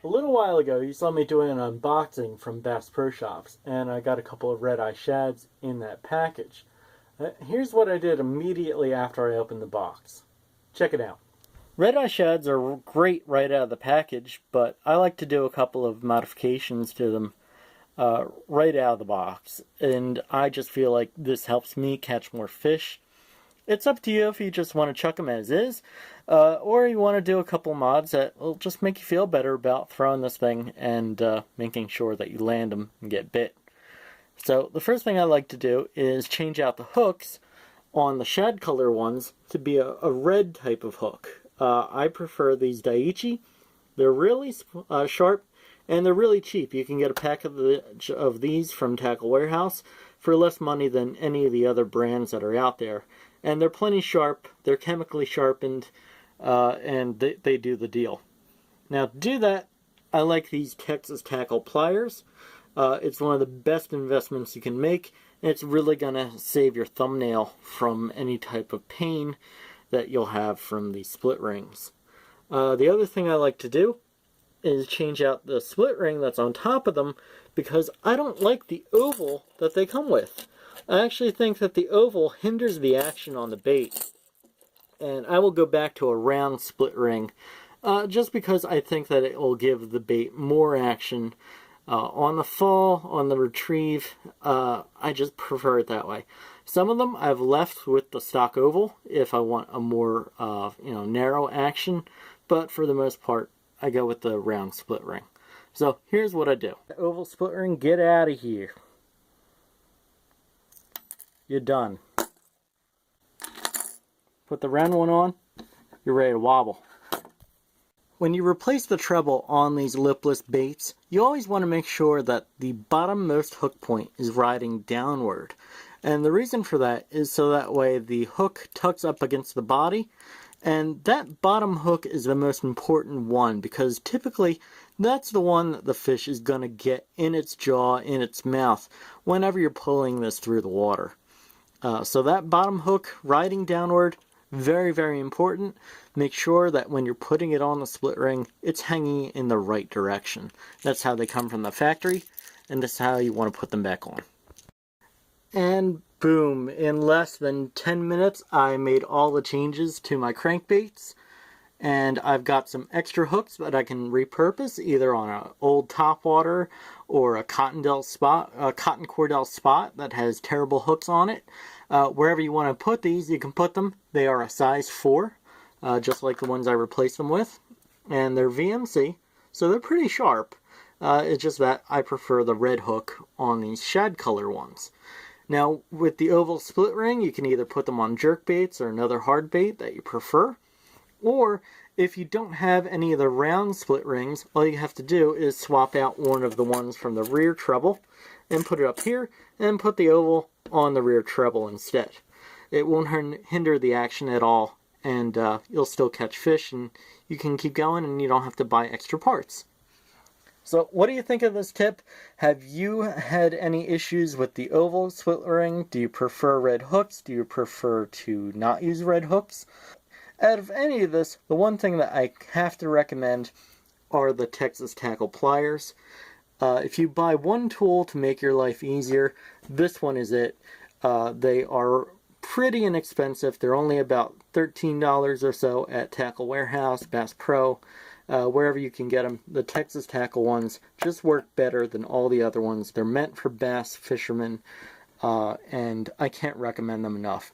A little while ago, you saw me doing an unboxing from Bass Pro Shops, and I got a couple of Red Eye Shads in that package. Here's what I did immediately after I opened the box. Check it out. Red Eye Shads are great right out of the package, but I like to do a couple of modifications to them right out of the box, and I just feel like this helps me catch more fish. It's up to you if you just want to chuck them as is, or you want to do a couple mods that will just make you feel better about throwing this thing and making sure that you land them and get bit. So the first thing I like to do is change out the hooks on the shad color ones to be a red type of hook. I prefer these Daiichi. They're really sharp and they're really cheap. You can get a pack of these from Tackle Warehouse for less money than any of the other brands that are out there. And they're plenty sharp, they're chemically sharpened, and they do the deal. Now to do that, I like these Texas Tackle Pliers. It's one of the best investments you can make, and it's really going to save your thumbnail from any type of pain that you'll have from these split rings. The other thing I like to do is change out the split ring that's on top of them, because I don't like the oval that they come with. I actually think that the oval hinders the action on the bait, and I will go back to a round split ring just because I think that it will give the bait more action on the fall, on the retrieve. I just prefer it that way. Some of them I've left with the stock oval if I want a more narrow action, but for the most part I go with the round split ring. So here's what I do. The oval split ring, get out of here. You're done. Put the round one on, you're ready to wobble. When you replace the treble on these lipless baits, you always want to make sure that the bottommost hook point is riding downward. And the reason for that is so that way the hook tucks up against the body, and that bottom hook is the most important one because typically that's the one that the fish is going to get in its jaw, in its mouth, whenever you're pulling this through the water. So that bottom hook riding downward, very, very important. Make sure that when you're putting it on the split ring, it's hanging in the right direction. That's how they come from the factory, and that's how you want to put them back on. And boom, in less than 10 minutes, I made all the changes to my crankbaits. And I've got some extra hooks that I can repurpose either on an old topwater or a cotton cordell spot that has terrible hooks on it. Wherever you want to put these, you can put them. They are a size 4, just like the ones I replaced them with. And they're VMC, so they're pretty sharp. It's just that I prefer the red hook on these shad color ones. Now, with the oval split ring, you can either put them on jerk baits or another hard bait that you prefer. Or, if you don't have any of the round split rings, all you have to do is swap out one of the ones from the rear treble and put it up here, and put the oval on the rear treble instead. It won't hinder the action at all, and you'll still catch fish, and you can keep going, and you don't have to buy extra parts. So, what do you think of this tip? Have you had any issues with the oval split ring? Do you prefer red hooks? Do you prefer to not use red hooks? Out of any of this, the one thing that I have to recommend are the Texas Tackle Pliers. If you buy one tool to make your life easier, this one is it. They are pretty inexpensive. They're only about $13 or so at Tackle Warehouse, Bass Pro, wherever you can get them. The Texas Tackle ones just work better than all the other ones. They're meant for bass fishermen, and I can't recommend them enough.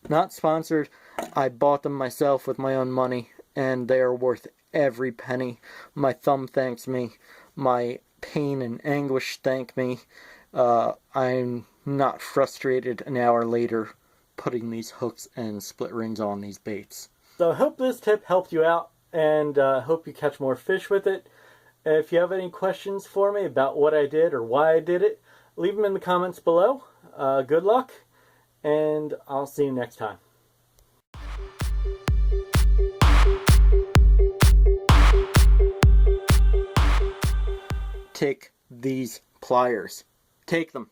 Not sponsored. I bought them myself with my own money, and they are worth every penny. My thumb thanks me. My pain and anguish thank me. I'm not frustrated an hour later putting these hooks and split rings on these baits. So I hope this tip helped you out, and hope you catch more fish with it. If you have any questions for me about what I did or why I did it, leave them in the comments below. Good luck, and I'll see you next time. Take these pliers. Take them.